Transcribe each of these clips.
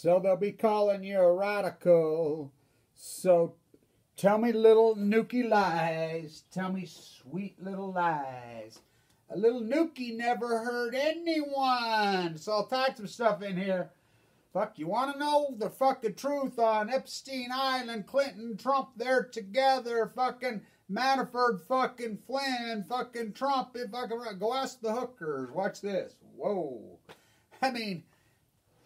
So they'll be calling you a radical. So tell me little NUKIE lies. Tell me sweet little lies. A little NUKIE never hurt anyone. So I'll type some stuff in here. Fuck, you want to know the fucking truth on Epstein Island, Clinton, Trump, they're together, fucking Manafort, fucking Flynn, fucking Trump, fucking, go ask the hookers. Watch this. Whoa. I mean,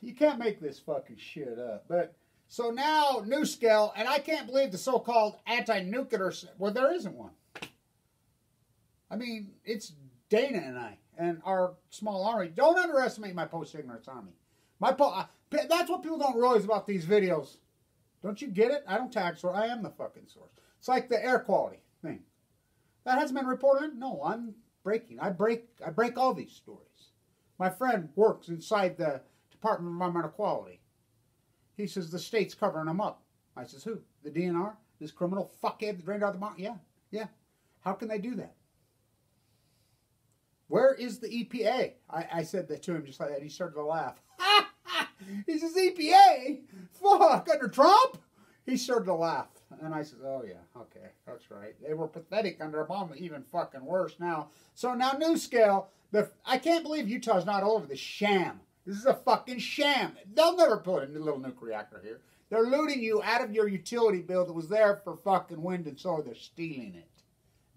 you can't make this fucking shit up. But, so now, new scale, and I can't believe the so-called anti-nuclear, well, there isn't one. I mean, it's Dana and I, and our small army. Don't underestimate my post-ignorance army. That's what people don't realize about these videos. Don't you get it? I don't tag source. I am the fucking source. It's like the air quality thing. That hasn't been reported. No, I'm breaking. I break all these stories. My friend works inside the Department of Environmental Quality. He says the state's covering them up. I says, who? The DNR? This criminal fuckhead that drained out the mountain? Yeah, yeah. How can they do that? Where is the EPA? I said that to him just like that. He started to laugh. He says, EPA? Fuck, under Trump? He started to laugh. And I said, oh yeah, okay, that's right. They were pathetic under Obama, even fucking worse now. So now, new scale, I can't believe Utah's not all over this sham. This is a fucking sham. They'll never put a little nuclear reactor here. They're looting you out of your utility bill that was there for fucking wind and solar. They're stealing it.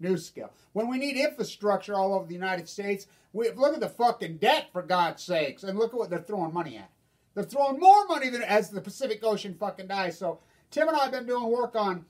New scale. When we need infrastructure all over the United States, look at the fucking debt, for God's sakes, and look at what they're throwing money at. They're throwing more money than as the Pacific Ocean fucking dies. So Tim and I have been doing work on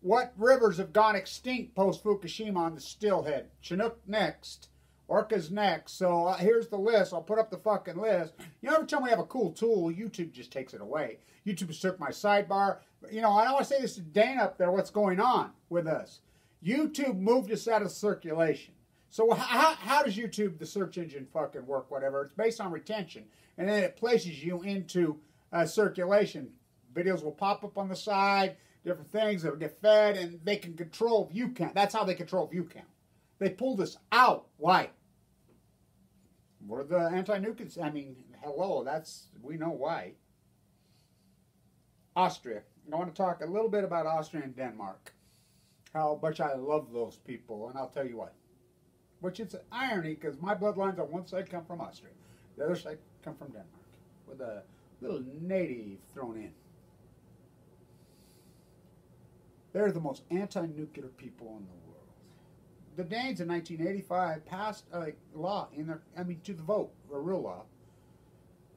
what rivers have gone extinct post-Fukushima on the stillhead. Chinook next. Orca's next. So here's the list. I'll put up the fucking list. You know, every time we have a cool tool, YouTube just takes it away. YouTube just took my sidebar. You know, I don't want to say this to Dana up there, what's going on with us. YouTube moved us out of circulation. So how does YouTube, the search engine, fucking work, whatever? It's based on retention. And then it places you into circulation. Videos will pop up on the side, different things that will get fed, and they can control view count. That's how they control view count. They pulled us out. Why? We're the anti-nuclear. I mean, hello, we know why. Austria. I want to talk a little bit about Austria and Denmark. How much I love those people, and I'll tell you what. Which it's an irony, because my bloodlines on one side come from Austria. The other side come from Denmark. With a little native thrown in. They're the most anti-nuclear people in the world. The Danes in 1985 passed a law to the vote, a real law,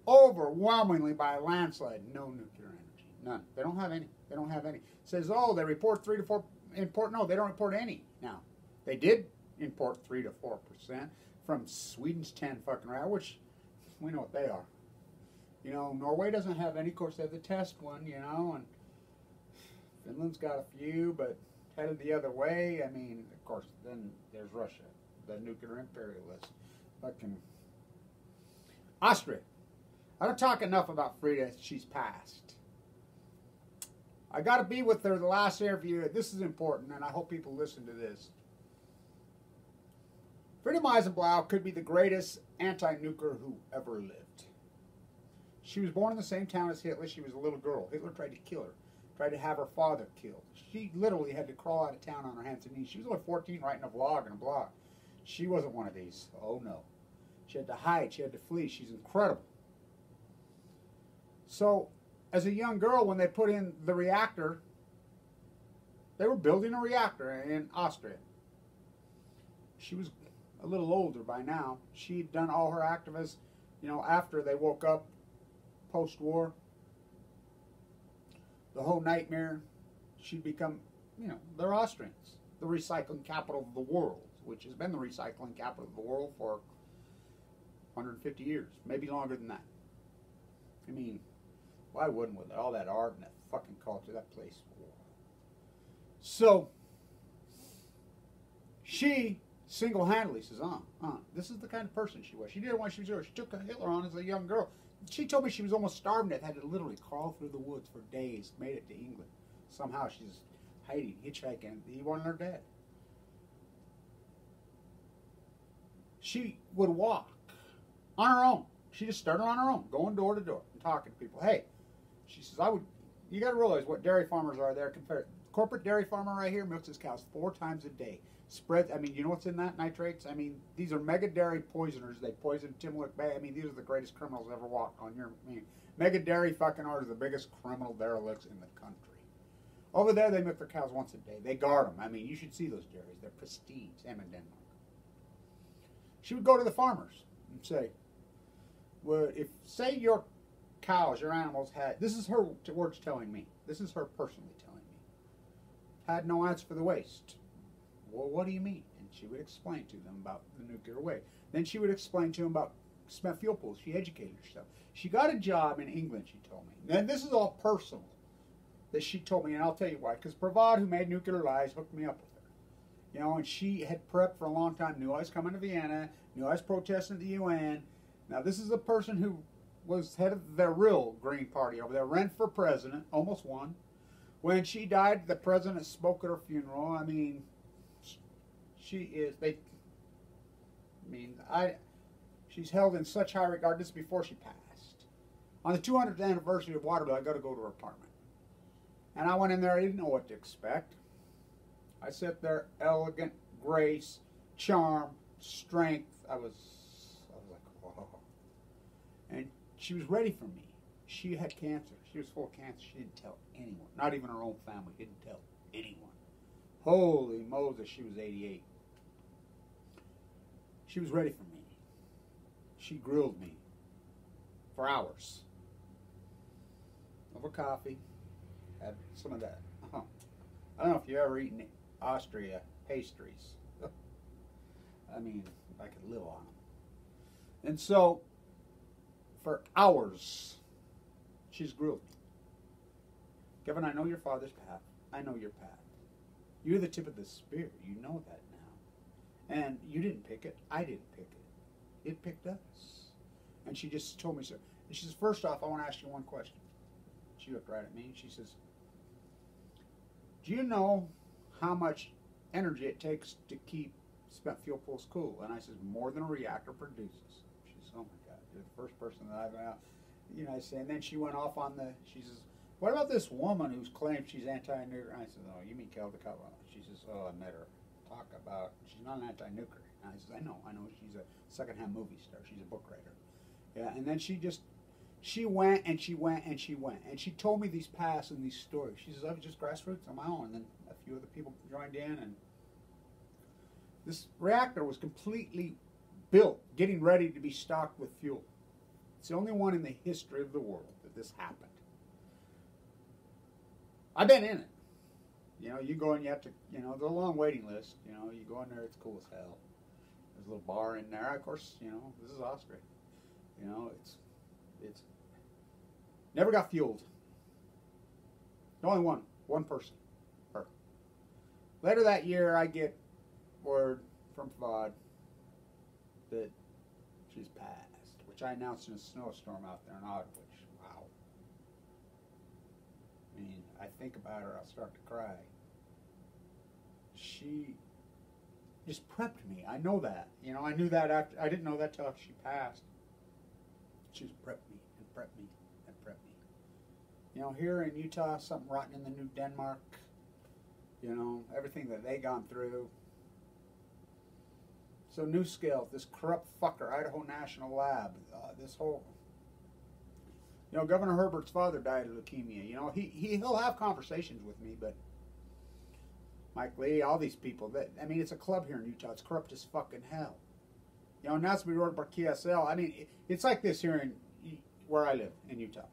overwhelmingly by a landslide, no nuclear energy. None. They don't have any. They don't have any. It says, oh, they report 3 to 4 import. No, they don't report any now. They did import 3 to 4% from Sweden's 10 fucking round, which we know what they are. You know, Norway doesn't have any. Of course, they have the test one, you know, and Finland's got a few, but headed the other way. I mean, of course, then there's Russia, the nuclear imperialist. Fucking Austria. I don't talk enough about Frida. She's passed. I got to be with her the last interview. This is important, and I hope people listen to this. Frida Meisenblau could be the greatest anti-nuclear who ever lived. She was born in the same town as Hitler. She was a little girl. Hitler tried to kill her. Tried to have her father killed. She literally had to crawl out of town on her hands and knees. She was only 14 writing a vlog and a blog. She wasn't one of these. Oh no. She had to hide. She had to flee. She's incredible. So, as a young girl, when they put in the reactor, they were building a reactor in Austria. She was a little older by now. She'd done all her activists, you know, after they woke up post-war. The whole nightmare, she'd become, you know, they're Austrians, the recycling capital of the world, which has been the recycling capital of the world for 150 years, maybe longer than that. I mean, why wouldn't with all that art and that fucking culture, that place? So, she single-handedly says, this is the kind of person she was. She did it when she was there. She took Hitler on as a young girl. She told me she was almost starving to death, had to literally crawl through the woods for days, made it to England. Somehow she's hiding, hitchhiking. He wanted her dead. She would walk on her own. She just started on her own, going door to door and talking to people. Hey, she says, you got to realize what dairy farmers are there compared. Corporate dairy farmer right here milks his cows 4 times a day. Spread, I mean, you know what's in that? Nitrates? I mean, these are mega dairy poisoners. They poison Timberlake Bay. I mean, these are the greatest criminals ever walked on your, I mean, mega dairy fucking are the biggest criminal derelicts in the country. Over there, they milk their cows once a day. They guard them. I mean, you should see those dairies. They're pristine. Same in Denmark. She would go to the farmers and say, well, if, say your cows, your animals had, this is her words telling me, this is her personally telling me, had no answer for the waste. Well, what do you mean? And she would explain to them about the nuclear waste. Then she would explain to them about spent fuel pools. She educated herself. She got a job in England, she told me. And this is all personal that she told me, and I'll tell you why. Because Bravad, who made Nuclear Lies, hooked me up with her. You know, and she had prepped for a long time, knew I was coming to Vienna, knew I was protesting at the UN. Now, this is a person who was head of their real Green Party over there, ran for president, almost won. When she died, the president spoke at her funeral. I mean, she is, she's held in such high regard. This is before she passed. On the 200th anniversary of Waterloo, I got to go to her apartment. And I went in there, I didn't know what to expect. I sat there, elegant, grace, charm, strength. I was like, whoa. And she was ready for me. She had cancer. She was full of cancer. She didn't tell anyone. Not even her own family. Didn't tell anyone. Holy Moses, she was 88. She was ready for me. She grilled me for hours. Over coffee. Had some of that. I don't know if you've ever eaten Austria pastries. I mean, I could live on them. And so, for hours, she's grilled me. Kevin, I know your father's path. I know your path. You're the tip of the spear. You know that now. And you didn't pick it. I didn't pick it. It picked us. And she just told me so. And she says, first off, I want to ask you one question. She looked right at me and she says, do you know how much energy it takes to keep spent fuel pools cool? And I says, more than a reactor produces. She says, oh my God, you're the first person that I've, you know, I say, and then she went off on the, she says, what about this woman who's claimed she's anti-nuclear? I said, oh, you mean Caldecott? She says, oh, I met her. Talk about, she's not an anti-nuclear. And I says, I know, she's a secondhand movie star. She's a book writer. Yeah, and then she went and she went and she went. And she told me these paths and these stories. She says, I was just grassroots on my own. And then a few other people joined in. And this reactor was completely built, getting ready to be stocked with fuel. It's the only one in the history of the world that this happened. I've been in it. You know, you go and you have to, you know, there's a long waiting list. You know, you go in there, it's cool as hell. There's a little bar in there. Of course, you know, this is Austria. You know, it's never got fueled. Only one person, her. Later that year, I get word from FOD that she's passed, which I announced in a snowstorm out there in Oddwich. Wow. I mean, I think about her, I'll start to cry. She just prepped me. I know that. You know, I knew that after, I didn't know that till she passed. She just prepped me and prepped me and prepped me. You know, here in Utah, something rotten in the new Denmark. You know, everything that they gone through. So NUKIE, this corrupt fucker, Idaho National Lab, this whole, you know, Governor Herbert's father died of leukemia. You know, he'll have conversations with me, but Mike Lee, all these people, I mean, it's a club here in Utah. It's corrupt as fucking hell. You know, and that's what we wrote about KSL. I mean, it's like this here in where I live in Utah.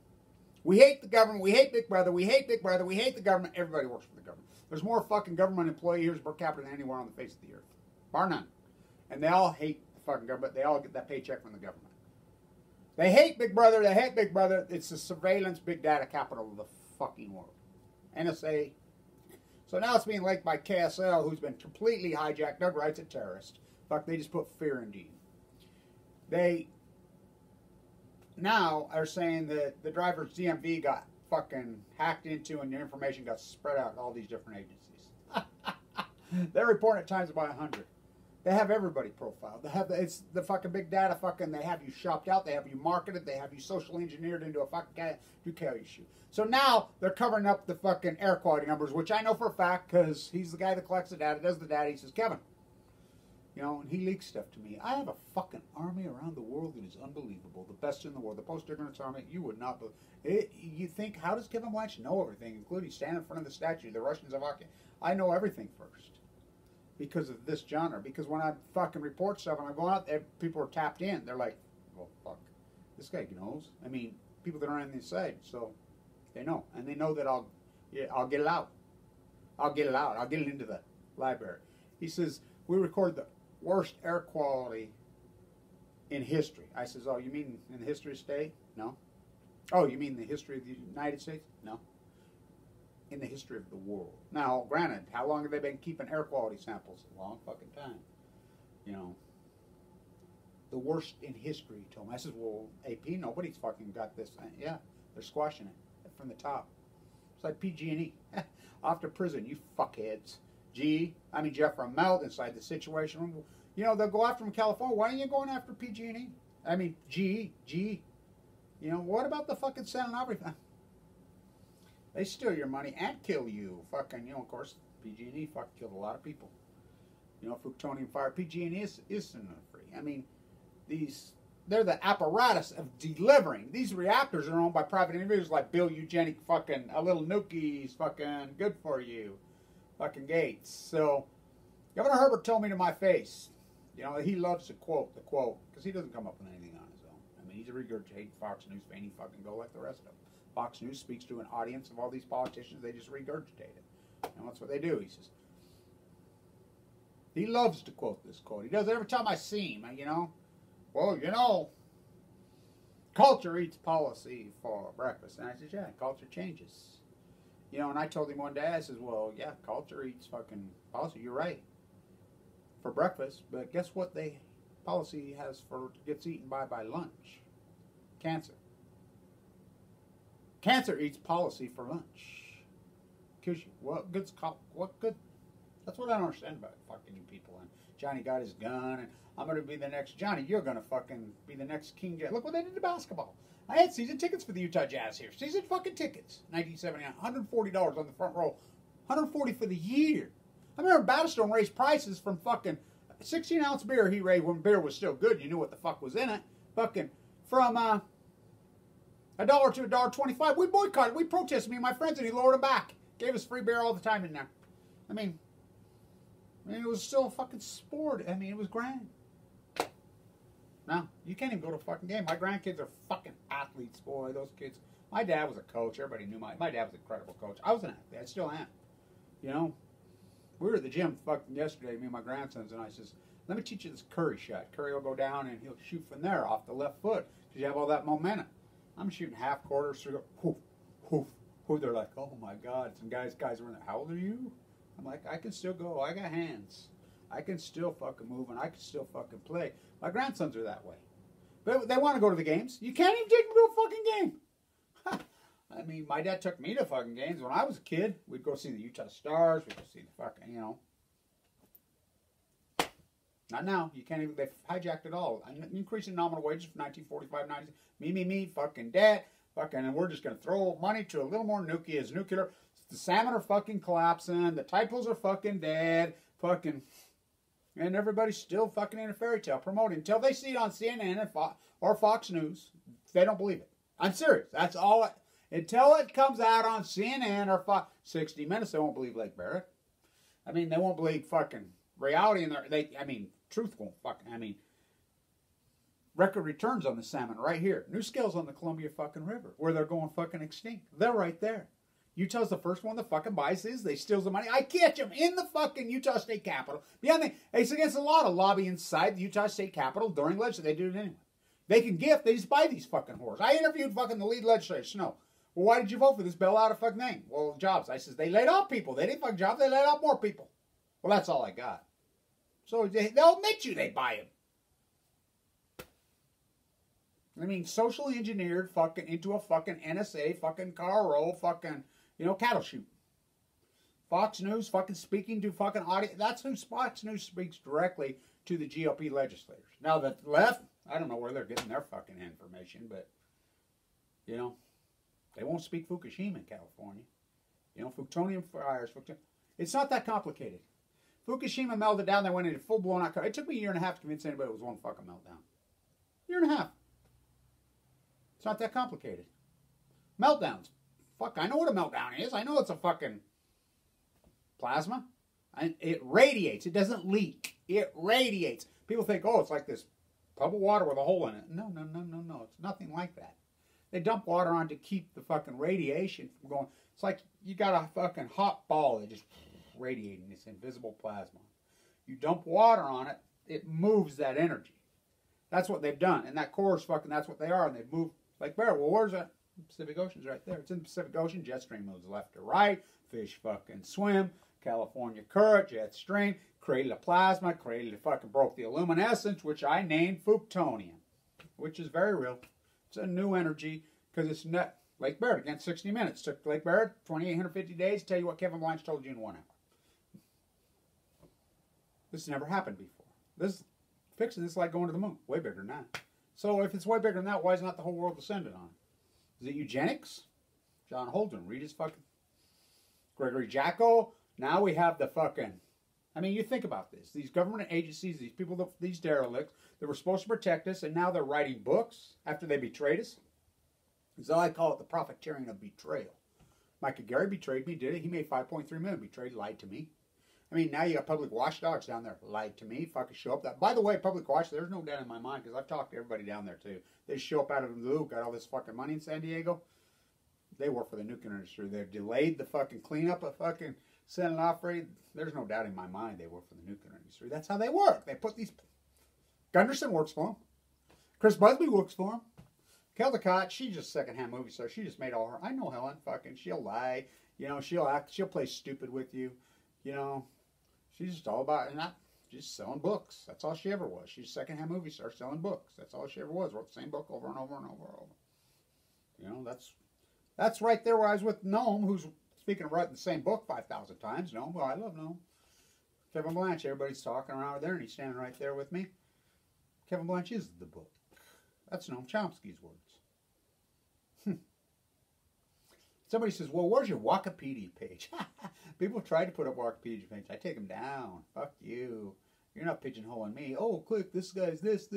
We hate the government. We hate Big Brother. We hate Big Brother. We hate the government. Everybody works for the government. There's more fucking government employees per capita than anywhere on the face of the earth, bar none. And they all hate the fucking government. They all get that paycheck from the government. They hate Big Brother. They hate Big Brother. It's the surveillance big data capital of the fucking world. NSA. So now it's being linked by KSL, who's been completely hijacked. Doug Wright's a terrorist. Fuck, they just put fear in Dean. They now are saying that the driver's DMV got fucking hacked into and your information got spread out to all these different agencies. They're reporting at times by 100. They have everybody profiled. They have it's the fucking big data. Fucking they have you shopped out. They have you marketed. They have you social engineered into a fucking Ducati shoe. So now they're covering up the fucking air quality numbers, which I know for a fact because he's the guy that collects the data, does the data. He says, Kevin, you know, and he leaks stuff to me. I have a fucking army around the world that is unbelievable, the best in the world, the post-ignorance army. You would not believe it. You think, how does Kevin Blanch know everything, including stand in front of the statue? The Russians have occupied. I know everything first. Because of this genre. Because when I fucking report stuff and I'm going out there, people are tapped in. They're like, well, fuck, this guy knows. I mean, people that are on the inside, so they know. And they know that I'll get it out. I'll get it out. I'll get it into the library. He says, we record the worst air quality in history. I says, oh, you mean in the history of the state? No. Oh, you mean the history of the United States? No. In the history of the world. Now, granted, how long have they been keeping air quality samples? A long fucking time. You know, the worst in history, he told me. I said, well, AP, nobody's fucking got this. Yeah, they're squashing it from the top. It's like PG&E. Off to prison, you fuckheads. Jeff Melt inside the situation room. You know, they'll go after him in California. Why aren't you going after PG&E? I mean, GE. You know, what about the fucking Senate and everything? They steal your money and kill you. Fucking, you know, of course, PG&E fucking killed a lot of people. You know, plutonium fire. PG&E isn't free. I mean, they're the apparatus of delivering. These reactors are owned by private individuals like Bill Eugenic fucking, a little NUKIE's fucking good for you. Fucking Gates. So, Governor Herbert told me to my face, you know, he loves to quote, because he doesn't come up with anything on his own. I mean, he's a regurgitating Fox News fan. He fucking go like the rest of them. Fox News speaks to an audience of all these politicians. They just regurgitate it. And that's what they do. He says, he loves to quote this quote. He does it every time I see him, you know. Well, you know, culture eats policy for breakfast. And I said, yeah, culture changes. You know, and I told him one day, I says, well, yeah, culture eats fucking policy. You're right. For breakfast. But guess what policy gets eaten by lunch? Cancer. Cancer eats policy for lunch. Kills you. What good? That's what I don't understand about fucking you people. And Johnny got his gun, and I'm going to be the next Johnny. You're going to fucking be the next King Jazz. Look what they did to basketball. I had season tickets for the Utah Jazz here. Season fucking tickets. 1979. $140 on the front row. $140 for the year. I remember Battistone raised prices from fucking 16-ounce beer he raised when beer was still good. You knew what the fuck was in it. Fucking from $1 to $1.25. We boycotted. We protested, me and my friends, and he lowered them back. Gave us free beer all the time in there. I mean, it was still a fucking sport. I mean, it was grand. Now, you can't even go to a fucking game. My grandkids are fucking athletes, boy. Those kids. My dad was a coach. Everybody knew my dad was an incredible coach. I was an athlete. I still am. You know? We were at the gym fucking yesterday, me and my grandsons, and I says, let me teach you this curry shot. Curry will go down, and he'll shoot from there off the left foot because you have all that momentum. I'm shooting half quarters through. Whoof, whoof, whoof. They're like, oh, my God. Some guys were in there. How old are you? I'm like, I can still go. I got hands. I can still fucking move, and I can still fucking play. My grandsons are that way. But they want to go to the games. You can't even take them to a fucking game. I mean, my dad took me to fucking games when I was a kid. We'd go see the Utah Stars. We'd go see the fucking, you know. Not now. You can't even, they hijacked it all. Increasing nominal wages from 1945, 90. Me, fucking debt. Fucking, and we're just going to throw money to a little more NUKIE as nuclear. The salmon are fucking collapsing. The typos are fucking dead. Fucking, and everybody's still fucking in a fairy tale promoting. Until they see it on CNN or Fox News, they don't believe it. I'm serious. That's all. Until it comes out on CNN or Fox 60 Minutes, they won't believe Lake Barrett. I mean, they won't believe fucking reality in there. Truth won't fucking, record returns on the salmon right here. New scales on the Columbia fucking River where they're going fucking extinct. They're right there. Utah's the first one that fucking buys this. They steals the money. I catch them in the fucking Utah State Capitol. It's against the law to lobby inside the Utah State Capitol during legislature. They do it anyway. They can gift. They just buy these fucking whores. I interviewed fucking the lead legislator, Snow. Well, why did you vote for this bill out of fucking name? Well, jobs. I says, they laid off people. They didn't fucking jobs. They laid off more people. Well, that's all I got. So they'll admit you they buy them. Socially engineered fucking into a fucking NSA fucking car roll fucking, cattle shoot. Fox News fucking speaking to fucking audience. That's who Fox News speaks directly to the GOP legislators. Now the left, I don't know where they're getting their fucking information, but, you know, they won't speak Fukushima in California. You know, plutonium fires. It's not that complicated. Fukushima melted down. They went into full-blown out. It took me a year and a half to convince anybody it was one fucking meltdown. Year and a half. It's not that complicated. Meltdowns. Fuck, I know what a meltdown is. I know it's a fucking plasma. And it radiates. It doesn't leak. It radiates. People think, oh, it's like this tub of water with a hole in it. No. It's nothing like that. They dump water on to keep the fucking radiation from going. It's like you got a fucking hot ball that just radiating this invisible plasma. You dump water on it, it moves that energy. That's what they've done. And that core is fucking, that's what they are. And they've moved like Bear. Well, where's that? The Pacific Ocean's right there. It's in the Pacific Ocean. Jet stream moves left to right. Fish fucking swim. California current, jet stream, created a plasma, broke the luminescence, which I named Fuktonium, which is very real. It's a new energy because it's not Lake Barrett against 60 minutes. Took Lake Barrett 2,850 days to tell you what Kevin Blanche told you in 1 hour. This never happened before. Fixing this is like going to the moon. Way bigger than that. So if it's way bigger than that, why is not the whole world descended on it? Is it eugenics? John Holden, read his fucking Gregory Jacko. Now we have the fucking, I mean, you think about this. These government agencies, these people, these derelicts, that were supposed to protect us, and now they're writing books after they betrayed us. So I call it the profiteering of betrayal. Micah Gary betrayed me, did it? He made $5.3 million, betrayed, lied to me. I mean, now you got public watchdogs down there, lied to me, fucking show up. By the way, public watch, there's no doubt in my mind, because I've talked to everybody down there, too. They show up out of the blue, got all this fucking money in San Diego. They work for the nuclear industry. They've delayed the fucking cleanup of fucking Senate operate. There's no doubt in my mind they work for the nuclear industry. That's how they work. They put these. Gunderson works for them. Chris Busby works for them. Caldecott, she's just secondhand movie star. She just made all her. I know Helen. Fucking, she'll lie. You know, she'll act. She'll play stupid with you. You know, she's just all about and not just selling books. That's all she ever was. She's a secondhand movie star selling books. That's all she ever was. Wrote the same book over and over and over and over. You know, that's right there where I was with Noam, who's. Speaking of writing the same book 5,000 times, no, well, I love no. Kevin Blanche, everybody's talking around there, and he's standing right there with me. Kevin Blanche is the book. That's Noam Chomsky's words. Somebody says, well, where's your Wikipedia page? People try to put up Wikipedia page. I take them down. Fuck you. You're not pigeonholing me. Oh, click, this guy's this.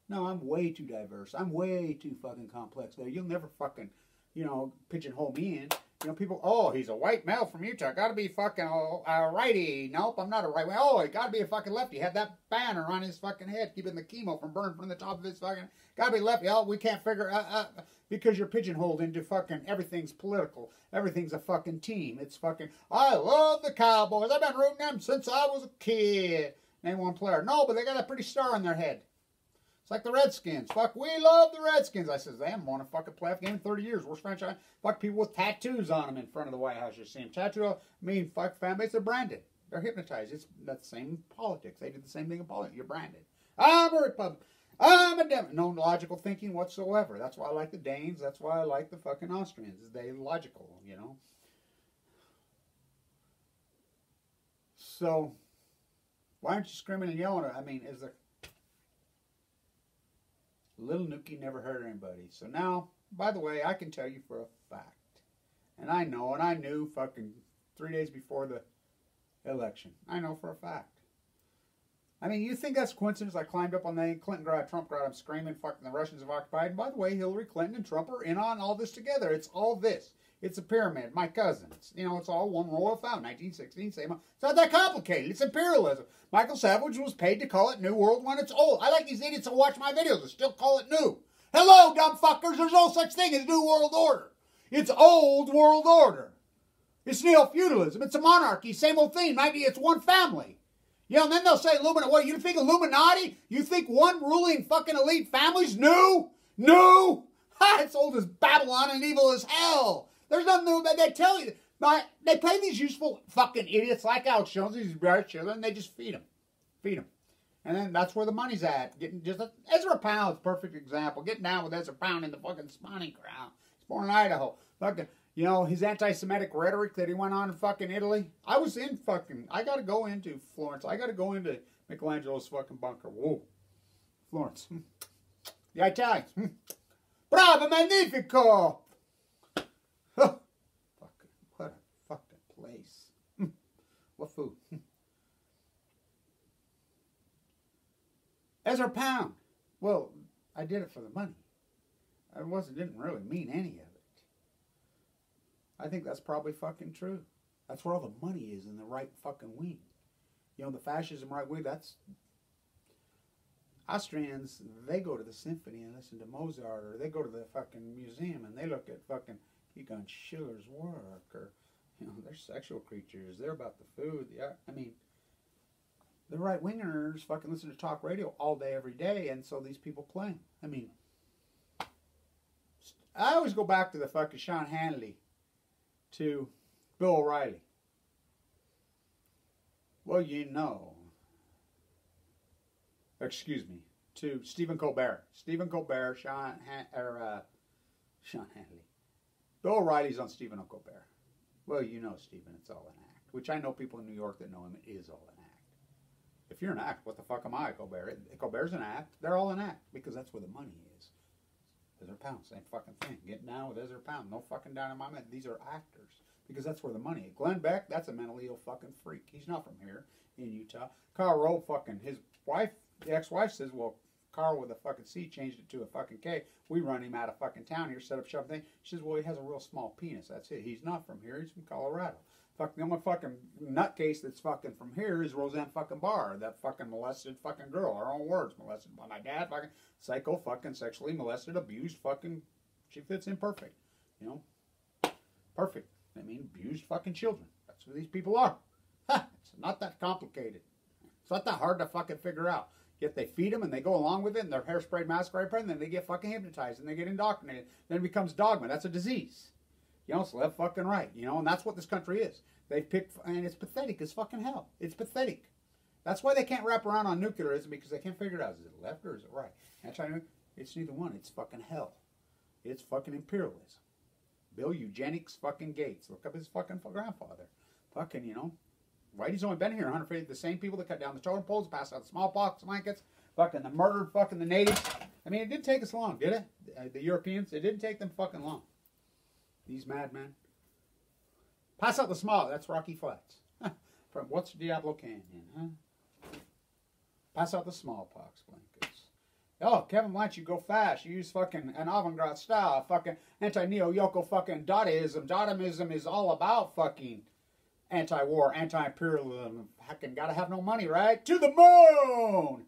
No, I'm way too diverse. I'm way too fucking complex there. You'll never fucking, you know, pigeonhole me in. You know, people, oh, he's a white male from Utah. Got to be fucking a righty. Nope, I'm not a righty. Oh, he got to be a fucking lefty. Had that banner on his fucking head, keeping the chemo from burning from the top of his fucking. Got to be lefty. Oh, we can't figure because you're pigeonholed into fucking everything's political. Everything's a fucking team. It's fucking. I love the Cowboys. I've been rooting them since I was a kid. Name one player. No, but they got a pretty star on their head. It's like the Redskins. Fuck, we love the Redskins. I says, they haven't won a fucking playoff game in 30 years. Worst franchise. Fuck, people with tattoos on them in front of the White House. You see them. Tattoo, I mean, fuck, fan base, they're branded. They're hypnotized. That's the same in politics. They did the same thing in politics. You're branded. I'm a Republican. I'm a Democrat. No logical thinking whatsoever. That's why I like the Danes. That's why I like the fucking Austrians. They're logical, you know. So, why aren't you screaming and yelling? I mean, is there... Little NUKIE never hurt anybody. So now, by the way, I can tell you for a fact. And I know, and I knew fucking 3 days before the election. I know for a fact. I mean, you think that's coincidence? I climbed up on the Clinton grad, Trump grad, I'm screaming, fucking the Russians have occupied. And by the way, Hillary Clinton and Trump are in on all this together. It's all this. It's a pyramid. My cousins. You know, it's all one royal family. 1916, same. It's not that complicated. It's imperialism. Michael Savage was paid to call it New World when it's old. I like these idiots that watch my videos and still call it new. Hello, dumb fuckers. There's no such thing as New World Order. It's Old World Order. It's neo-feudalism. It's a monarchy. Same old thing. Maybe it's one family. You know, and then they'll say Illuminati. What, you think Illuminati? You think one ruling fucking elite family's new? New? Ha! It's old as Babylon and evil as hell. There's nothing new about they tell you. They pay these useful fucking idiots like Alex Jones, these bright children, and they just feed them. Feed them. And then that's where the money's at. Getting just Ezra Pound's perfect example. Getting down with Ezra Pound in the fucking spawning ground. He's born in Idaho. Fucking, You know, his anti-Semitic rhetoric that he went on in fucking Italy. I got to go into Florence. I got to go into Michelangelo's fucking bunker. Whoa. Florence. The Italians. Bravo, magnifico. Huh. What a fucking place. What food? Ezra Pound. Well, I did it for the money. Didn't really mean any of it. I think that's probably fucking true. That's where all the money is, in the right fucking wing. You know, the fascism right wing, that's... Austrians, they go to the symphony and listen to Mozart, or they go to the fucking museum and they look at fucking Egon Schiller's work, or, you know, they're sexual creatures. They're about the food. I mean, the right-wingers fucking listen to talk radio all day, every day, and so these people play. I mean, I always go back to the fucking Sean Hannity, to Bill O'Reilly. Well, you know. Excuse me. To Stephen Colbert. Stephen Colbert, Sean Hannity. Bill O'Reilly's on Stephen Colbert. Well, you know, Stephen, it's all an act. Which I know people in New York that know him. It is all an act. If you're an act, what the fuck am I, Colbert? Colbert's an act. They're all an act. Because that's where the money is. Ezra Pound, same fucking thing. Getting down with Ezra Pound. No fucking down in my mind. These are actors. Because that's where the money is. Glenn Beck, that's a mentally ill fucking freak. He's not from here in Utah. Carl Rowe, fucking, his wife, the ex-wife says, well, Carl with a fucking C changed it to a fucking K. We run him out of fucking town here, set up shop thing. She says, well, he has a real small penis. That's it. He's not from here. He's from Colorado. Fuck, the only fucking nutcase that's fucking from here is Roseanne fucking Barr, that fucking molested fucking girl. Her own words, molested by my dad, fucking psycho, fucking sexually molested, abused, fucking. She fits in perfect, you know, perfect. I mean, abused fucking children. That's who these people are. Ha! It's not that complicated. It's not that hard to fucking figure out. Yet they feed them and they go along with it, and they're hairspray masquerade and then they get fucking hypnotized and they get indoctrinated. Then it becomes dogma. That's a disease. You know, so left fucking right, you know, and that's what this country is. They've picked, and it's pathetic as fucking hell. It's pathetic. That's why they can't wrap around on nuclearism, because they can't figure it out. Is it left or is it right? It's neither one. It's fucking hell. It's fucking imperialism. Bill Eugenics fucking Gates. Look up his fucking grandfather. Fucking, you know, Whitey's only been here 150. The same people that cut down the totem poles, passed out the smallpox blankets, fucking the murdered fucking the natives. I mean, it didn't take us long, did it? The Europeans, it didn't take them fucking long. These madmen. Pass out the small. That's Rocky Flats. From what's Diablo Canyon, huh? Pass out the smallpox blankets. Oh, Kevin, why don't you go fast? You use fucking an avant-garde style. Fucking anti-neo-yoko fucking Dadaism. Dadaism is all about fucking anti-war, anti-imperialism. Fucking gotta have no money, right? To the moon!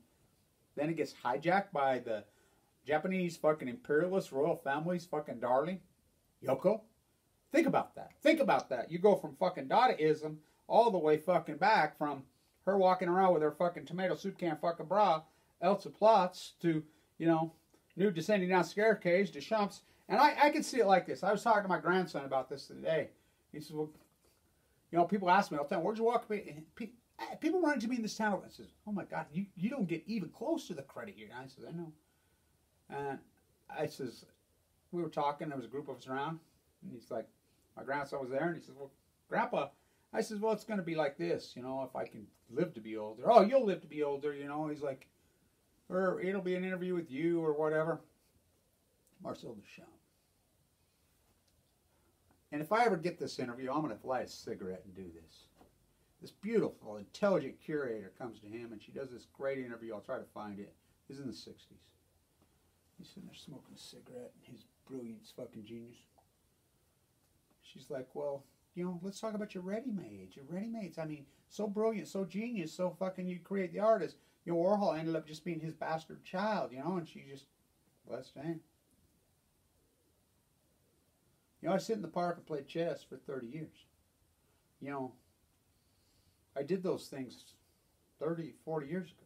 Then it gets hijacked by the Japanese fucking imperialist royal family's fucking darling, Yoko. Think about that. Think about that. You go from fucking Dadaism all the way fucking back from her walking around with her fucking tomato soup can fucking bra, Elsa Plotz, to, you know, nude descending down staircase to Shumps. And I can see it like this. I was talking to my grandson about this today. He says, well, you know, people ask me all the time, where'd you walk? People run into me in this town. I says, oh my God, you don't get even close to the credit here. I says, I know. And I says, we were talking, there was a group of us around, and he's like, my grandson was there, and he says, well, Grandpa, I says, well, it's going to be like this, you know, if I can live to be older. Oh, you'll live to be older, you know. He's like, or it'll be an interview with you or whatever. Marcel Duchamp. And if I ever get this interview, I'm going to light a cigarette and do this. This beautiful, intelligent curator comes to him, and she does this great interview. I'll try to find it. This is in the 60s. He's sitting there smoking a cigarette, and his brilliance, fucking genius. She's like, well, you know, let's talk about your ready-mades. Your ready-mades, I mean, so brilliant, so genius, so fucking you create the artist. You know, Warhol ended up just being his bastard child, you know, and she just, blessed him. You know, I sit in the park and play chess for 30 years. You know, I did those things 30, 40 years ago.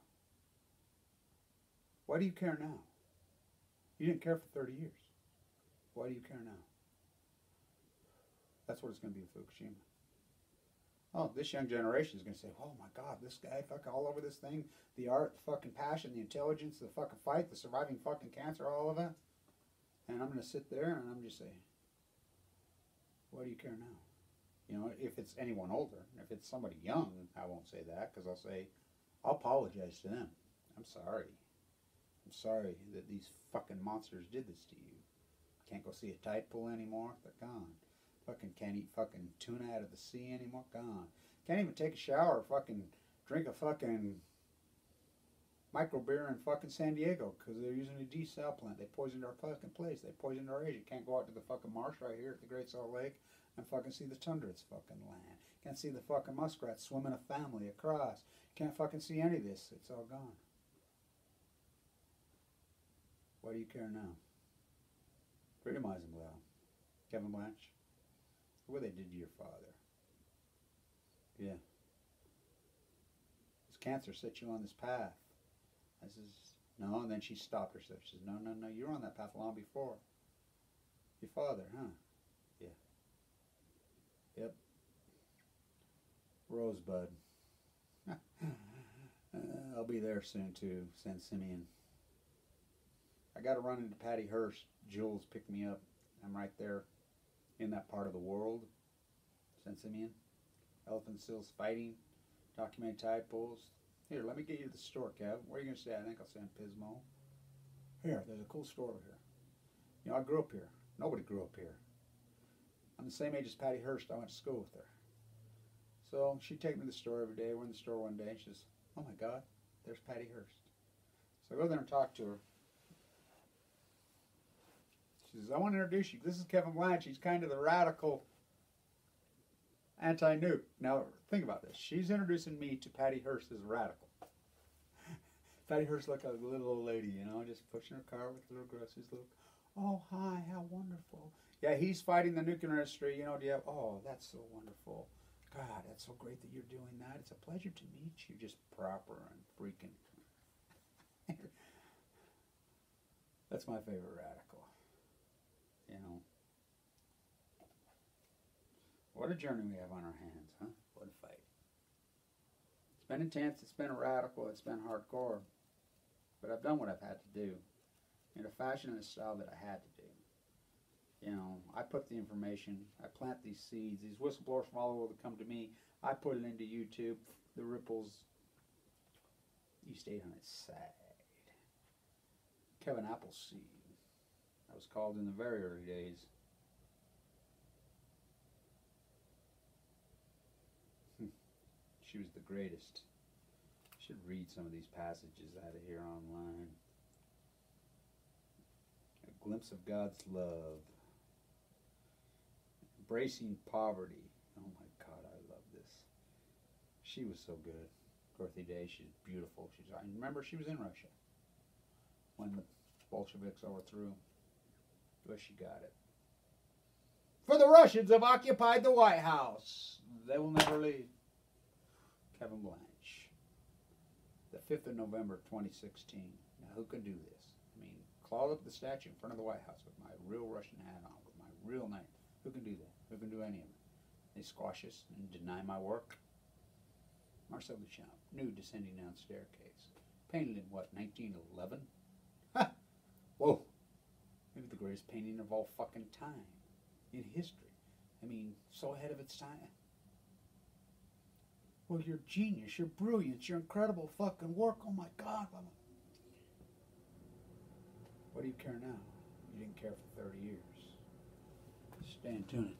Why do you care now? You didn't care for 30 years. Why do you care now? That's what it's going to be with Fukushima. Oh, this young generation is going to say, oh my God, this guy fucking all over this thing. The art, the fucking passion, the intelligence, the fucking fight, the surviving fucking cancer, all of it. And I'm going to sit there and I'm just saying, Why do you care now? You know, if it's anyone older, if it's somebody young, I won't say that, because I'll say, I'll apologize to them. I'm sorry. I'm sorry that these fucking monsters did this to you. Can't go see a tide pool anymore. They're gone. Fucking can't eat fucking tuna out of the sea anymore. Gone. Can't even take a shower or fucking drink a fucking micro beer in fucking San Diego because they're using a desal plant. They poisoned our fucking place. They poisoned our age. You can't go out to the fucking marsh right here at the Great Salt Lake and fucking see the tundra. It's fucking land. Can't see the fucking muskrats swimming a family across. Can't fucking see any of this. It's all gone. Why do you care now? Freedom Eisenblau. Kevin Blanche. What they did to your father. Yeah. This cancer set you on this path. I says, no, and then she stopped herself. She says, no, no, no, you were on that path long before. Your father, huh? Yeah. Yep. Rosebud. I'll be there soon too, San Simeon. I got to run into Patty Hearst. Jules picked me up. I'm right there in that part of the world. San Simeon. Elephant seals fighting. Document tide pools. Here, let me get you to the store, Kev. Where are you going to stay? I think I'll stay in Pismo. Here, there's a cool store over here. You know, I grew up here. Nobody grew up here. I'm the same age as Patty Hearst. I went to school with her. So she'd take me to the store every day. We're in the store one day, and she says, oh my God, there's Patty Hearst. So I go there and talk to her. She says, I want to introduce you. This is Kevin Blanche. He's kind of the radical anti-nuke. Now, think about this. She's introducing me to Patty Hearst as a radical. Patty Hearst looked like a little old lady, you know, just pushing her car with little groceries. Little, oh, hi, how wonderful. Yeah, he's fighting the nuclear industry, you know, do you have, oh, that's so wonderful. God, that's so great that you're doing that. It's a pleasure to meet you. Just proper and freaking. That's my favorite radical. You know. What a journey we have on our hands, huh? What a fight. It's been intense, it's been radical, it's been hardcore. But I've done what I've had to do in a fashion and a style that I had to do. You know, I put the information, I plant these seeds, these whistleblowers from all over that come to me, I put it into YouTube, the ripples, East 800 side. Kevin Appleseed, I was called in the very early days. She was the greatest. I should read some of these passages out of here online. A glimpse of God's love. Embracing poverty. Oh my God, I love this. She was so good. Dorothy Day, she's beautiful. I remember she was in Russia when the Bolsheviks overthrew. But she got it. For the Russians have occupied the White House. They will never leave. Kevin Blanche. The 5th of November, 2016. Now, who can do this? I mean, claw up the statue in front of the White House with my real Russian hat on, with my real knife. Who can do that? Who can do any of it? They squash us and deny my work. Marcel Duchamp, nude descending down staircase. Painted in what, 1911? Ha! Whoa! Maybe the greatest painting of all fucking time in history. I mean, so ahead of its time. Well, your genius, your brilliance, your incredible fucking work. Oh my God. What do you care now? You didn't care for 30 years. Stay in tune.